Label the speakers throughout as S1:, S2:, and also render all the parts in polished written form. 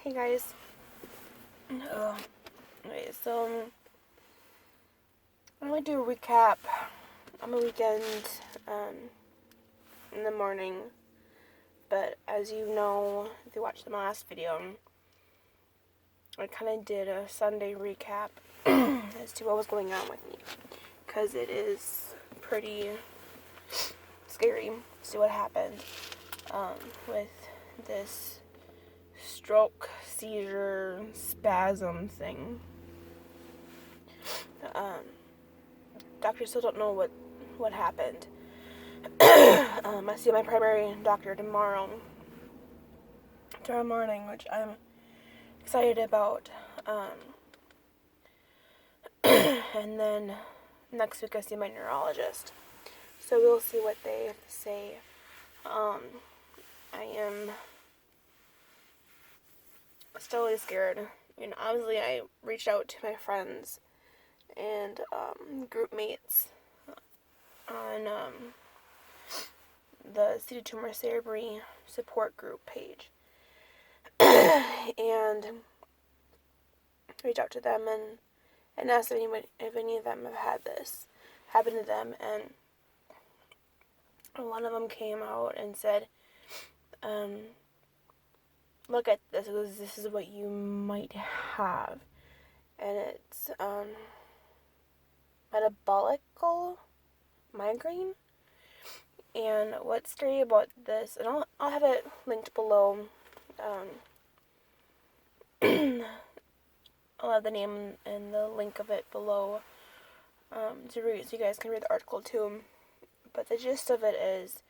S1: Hey guys. Okay, so I'm gonna do a recap on the weekend in the morning. But as you know, if you watched my last video, I kind of did a Sunday recap as to what was going on with me. Because it is pretty scary to see what happened with this stroke, seizure, spasm thing. Doctors still don't know what happened. I see my primary doctor tomorrow morning, which I'm excited about. And then next week I see my neurologist. So we'll see what they have to say. I am still really scared. Obviously I reached out to my friends and group mates on the seeded tumor cerebri support group page, and reach out to them and ask if any of them have had this happen to them. And one of them came out and said, look at this, because this is what you might have, and it's metabolical migraine. And what's scary about this, and I'll have it linked below. I'll have the name and the link of it below to read, so you guys can read the article too. But the gist of it is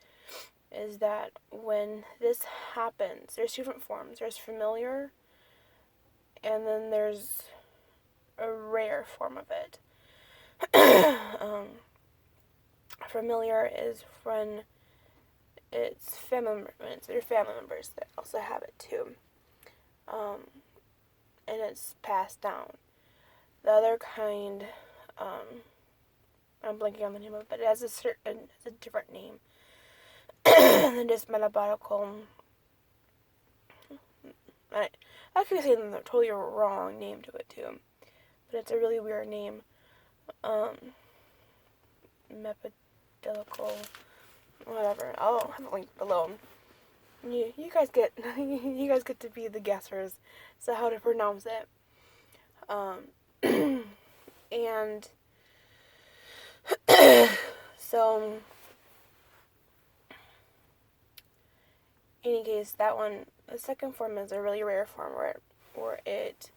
S1: that when this happens, there's two different forms. There's familiar, and then there's a rare form of it. Familiar is when it's their family members that also have it too, and it's passed down. The other kind, I'm blanking on the name of it, but it has a different name than just metabolical. I could be saying the totally wrong name to it too, but it's a really weird name. Metabolical, whatever. I'll have a link below. You guys get to be the guessers, so how to pronounce it. And so, in any case, that one, the second form is a really rare form where it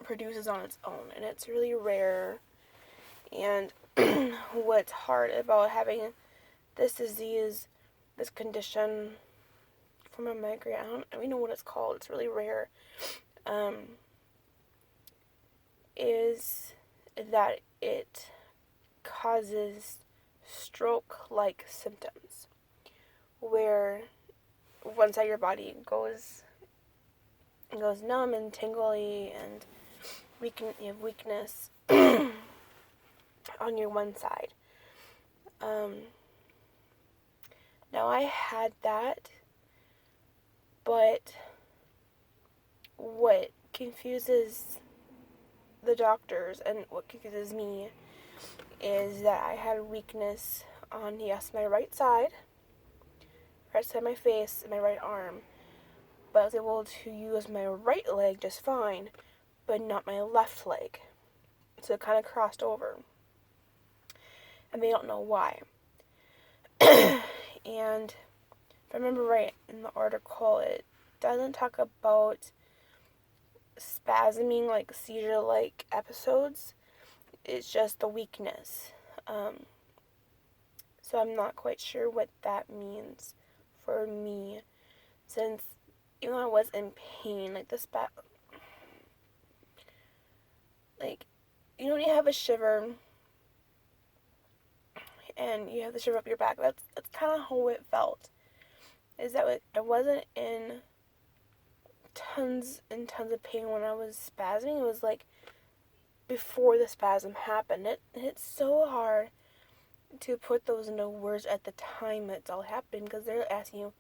S1: produces on its own, and it's really rare. And what's hard about having this disease, this condition from a migraine, I don't even know what it's called, it's really rare, is that it causes stroke-like symptoms, where one side of your body goes numb and tingly, and you have weakness on your one side. Now I had that, but what confuses the doctors and what confuses me is that I had weakness on, my right side of my face, and my right arm, but I was able to use my right leg just fine, but not my left leg. So it kind of crossed over, and they don't know why. And if I remember right in the article, it doesn't talk about spasming, like seizure-like episodes. It's just the weakness. So I'm not quite sure what that means for me, since even though I was in pain, like when you have a shiver and you have the shiver up your back, that's kind of how it felt. Is that I wasn't in tons and tons of pain when I was spasming. It was like before the spasm happened. It's so hard to put those into words at the time it's all happening, because they're asking you,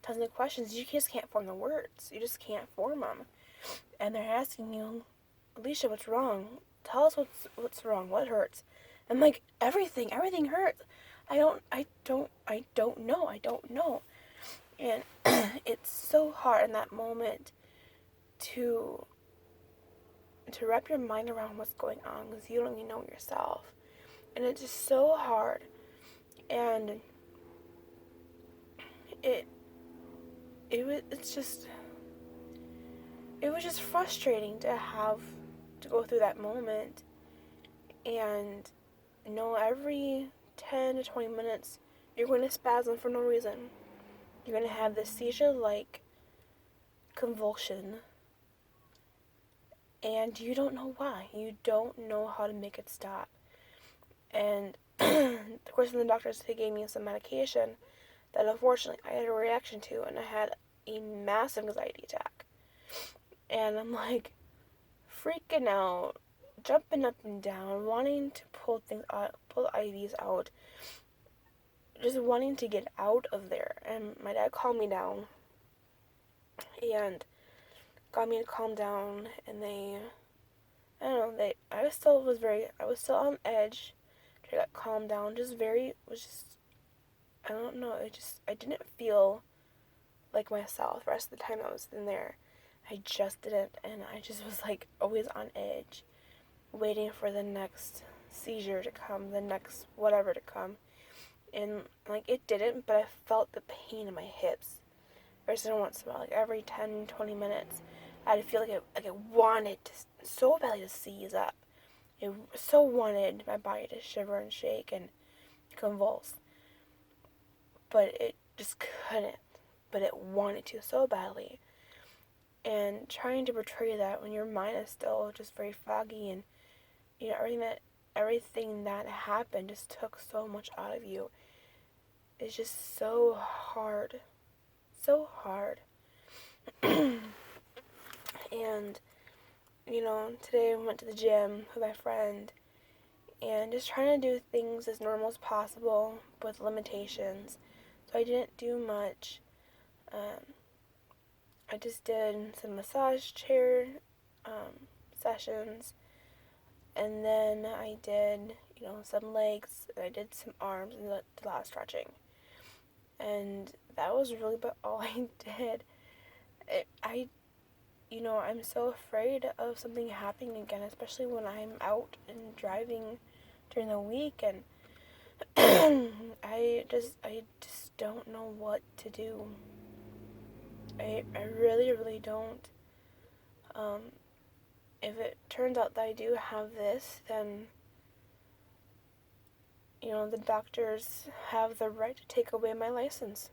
S1: tons of questions. You just can't form the words. You just can't form them. And they're asking you, Alicia, what's wrong? Tell us what's wrong. What hurts? I'm like, everything hurts. I don't know. And it's so hard in that moment to wrap your mind around what's going on, because you don't even know yourself. And it's just so hard. And it was just frustrating to have to go through that moment and know every 10 to 20 minutes you're going to spasm for no reason. You're going to have this seizure-like convulsion, and you don't know why. You don't know how to make it stop. And of course, the doctors, they gave me some medication that unfortunately I had a reaction to, and I had a massive anxiety attack. And I'm like freaking out, jumping up and down, wanting to pull things out, pull the IVs out, just wanting to get out of there. And my dad calmed me down and got me to calm down, and I was still on edge. I got calmed down, I don't know, I didn't feel like myself the rest of the time I was in there. I just didn't, and I just was like always on edge, waiting for the next seizure to come, the next whatever to come. And like it didn't, but I felt the pain in my hips every once in a while, like every 10, 20 minutes. I'd feel like I wanted to, so badly, to seize up. It so wanted my body to shiver and shake and convulse. But it just couldn't. But it wanted to so badly. And trying to portray that when your mind is still just very foggy, and everything that happened just took so much out of you. It's just so hard. So hard. And today I went to the gym with my friend, and just trying to do things as normal as possible with limitations. So I didn't do much. I just did some massage chair sessions, and then I did, some legs, and I did some arms, and a lot of stretching. And that was really about all I did. I'm so afraid of something happening again, especially when I'm out and driving during the week, and I just don't know what to do. I really, really don't. If it turns out that I do have this, then, the doctors have the right to take away my license.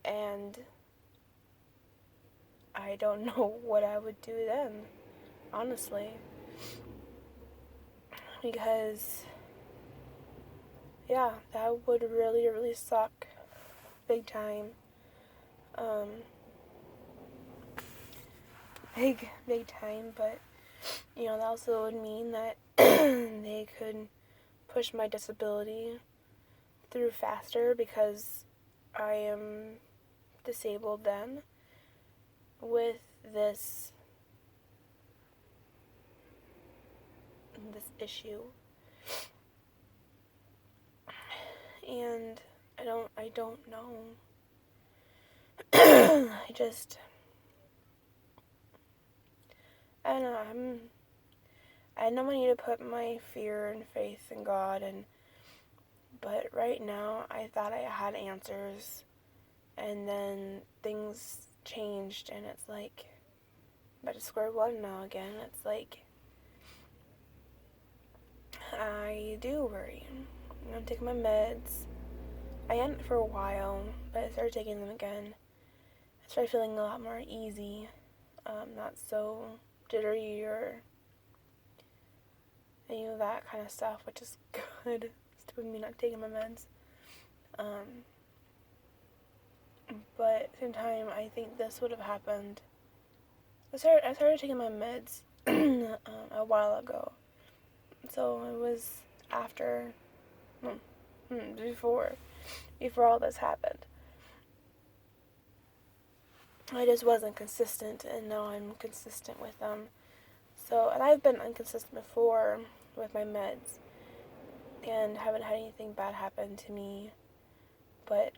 S1: And I don't know what I would do then, honestly. Because, yeah, that would really, really suck. Big time. Big time, but, that also would mean that they could push my disability through faster, because I am disabled then with this issue. And I don't know. I don't know, I know I need to put my fear and faith in God, but right now I thought I had answers, and then things changed, and it's like I'm back to square one now again. It's like I do worry. I'm taking my meds. I hadn't for a while, but I started taking them again. I started feeling a lot more easy, not so jittery or any of that kind of stuff, which is good. Stupid me not taking my meds. But at the same time, I think this would have happened. I started taking my meds a while ago. So it was before. before all this happened. I just wasn't consistent, and now I'm consistent with them. So, and I've been inconsistent before with my meds, and haven't had anything bad happen to me, but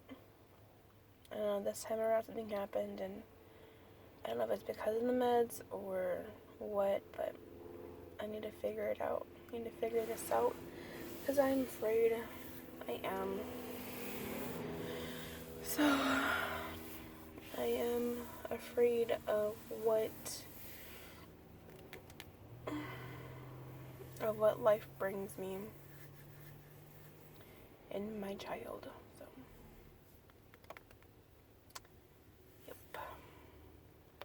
S1: I don't know, this time around something happened, and I don't know if it's because of the meds or what, but I need to figure it out. I need to figure this out, because I'm afraid. I am. So, I am afraid of what life brings me in my child.